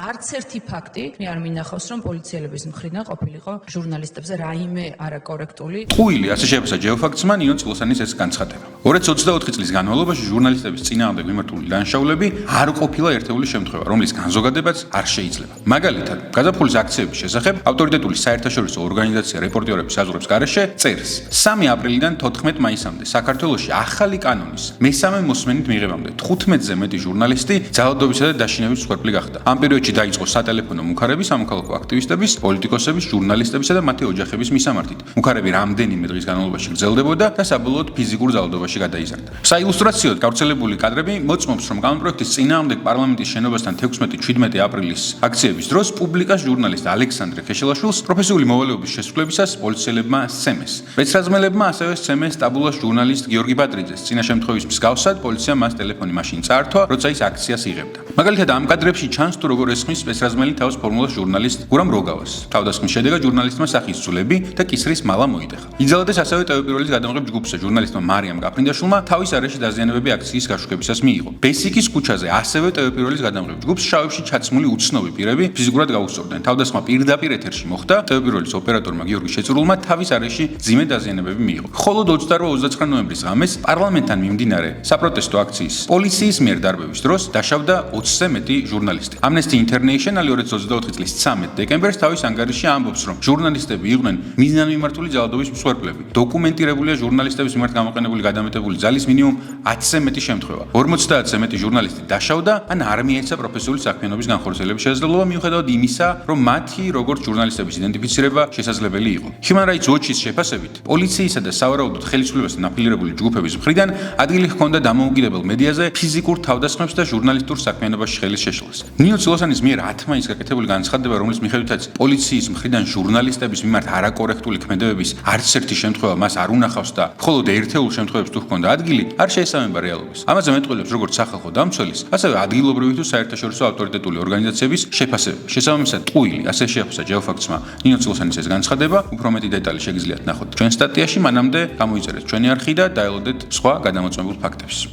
არც ერთი ფაქტი არ მინახავს, რომ პოლიციელების მხრიდან ყოფილიყო ჟურნალისტებზე რაიმე არაკორექტული. ტყუილი, ასე შეფასა ჯეოფაქტსმა ნინო წილოსანის ეს განცხადება. 2024 წლის განმავლობაში ჟურნალისტების წინააღმდეგ მიმართული დანაშაულები არ ყოფილა ერთეული შემთხვევა, რომლის განზოგადებაც არ შეიძლება. მაგალითად, გაზაფხულის აქციების შესახებ ავტორიტეტული საერთაშორისო ორგანიზაცია რეპორტერების საზღვრების გარეშე წერს. 3 აპრილიდან 14 მაისამდე საქართველოში ახალი კანონის მესამე მოსმენით მიღებამდე 15-ზე მეტი ჟურნალისტი ძალადობისა და დაშინების მსხვერპლი გახდა. ამ პერიოდში დაიწყო სატელეფონო მუქარები სამოქალაქო აქტივისტების, პოლიტიკოსების, ჟურნალისტებისა და მათი ოჯახების მისამართით. მუქარები რამდენიმე დღის განმავლობაში გრძელდებოდა და საბოლოოდ ფიზიკურ ძალადობაში გადაიზარდა. საილუსტრაციოდ გავრცელებული კადრები მოწმობს, რომ კანონპროექტის წინააღმდეგ პარლამენტის შენობასთან 16-17 აპრილის აქციების დროს პუბლიკას ჟურნალისტ ალექსანდრე ქეშელაშვილს პროფესიული მოვალეობის შესრულებისას პოლიციელებმა სცემეს. სპეცრაზმელებმა ასევე სცემეს ტაბულას ჟურნალისტ გიორგი ბადრიძეს. წინა შემთხვევის მსგავსად პოლიციამ მას ტელეფონი მაშინ წაართვა, როცა ის აქციას იღებდა. მაგალითად, ამ კადრებში ჩანს თუ როგორ ესხმის სპეცრაზმელი თავს ფორმულას ჟურნალისტ გურამ როგავას. თავდასხმის შედეგად ჟურნალისტმა სახის ძვლები და კისრის მალა მოიტეხა. იძალდეს ასევე ტელეპიროლის გადამღებ ჯგუფზე ჟურნალისტმა მარიამ გაფრინდაშვილმა თავის არეში დაზიანებები აქციის გაშუქებისას მიიღო. ბესიკის ქუჩაზე ასევე ტელეპიროლის გადამღებ ჯგუფს შავებში ჩაცმული უცნობი პირები ფიზიკურად გაუსწორდნენ. თავდასხმა პირდაპირ ეთერში მოხდა. ტელეპიროლის ოპერატორმა გიორგი შეწურულმა თავის არეში ძიმე დაზიანებები მიიღო. ხოლო 28-29 ნოემბრის ღამეს პარლამენტთან მიმდინარე საპროტესტო აქციის პოლიციის მიერ დარბევის დროს დაშავდა 20-ზე მეტი ჟურნალისტი. Amnesty International 2024 წლის 13 დეკემბერს თავის ანგარიშში ამბობს, რომ ჟურნალისტები იყვნენ მიზანმიმართული ძალადობის მსხვერპლები. დოკუმენტირებულია ჟურნალისტების მიმართ გამოყენებული გადამეტებული ძალის მინიმუმ 10-ზე მეტი შემთხვევა. 50-ზე მეტი ჟურნალისტი დაშავდა ან არ მიეცა პროფესიული საქმიანობის განხორციელების შესაძლებლობა მიუხედავად იმისა, რომ მათი როგორც ჟურნალისტების იდენტიფიცირება შესაძლებელი იყო. Human Rights Watch-ის შეფასებით, პოლიციისა და სავარაუდოდ ხელისუფლებასთან აფილირებული ჯგუფების მხრიდან ადგილი ჰქონდა დამოუკიდებელ მედიაზე ფიზიკურ თავდასხმებს და ჟურნალისტურ საქმიანობაში ხელის შეშლას. ნინო წილოსანის მიერ 10 მაისს გაკეთებული განცხადება, რომლის მიხედვითაც პოლიციის მხრიდან ჟურნალისტების მიმართ არაკორექტული ქმედებების არც ერთი შემთხვევა მას არ უნახავს და მხოლოდ ერთეულ შემთხვევებს თუ ჰქონდა ადგილი, არ შეესაბამება რეალობას. ამაზე მეტყველებს როგორც სახალხო დამცველის, ასევე ადგილობრივი თუ საერთაშორისო ავტორიტეტული ორგანიზაციების შეფასებები. შესაბამისად, ტყუილი, ასე შეაფასა ჯეოფაქტსმა ნინო წილოსანის ეს განცხადება, უფრო მეტი დეტალი შეგიძლიათ ნახოთ ჩვენ სტატიაში, მანამდე გამოიწერეთ ჩვენი არხი და დაელოდეთ სხვა გადამოწმებულ ფაქტებს.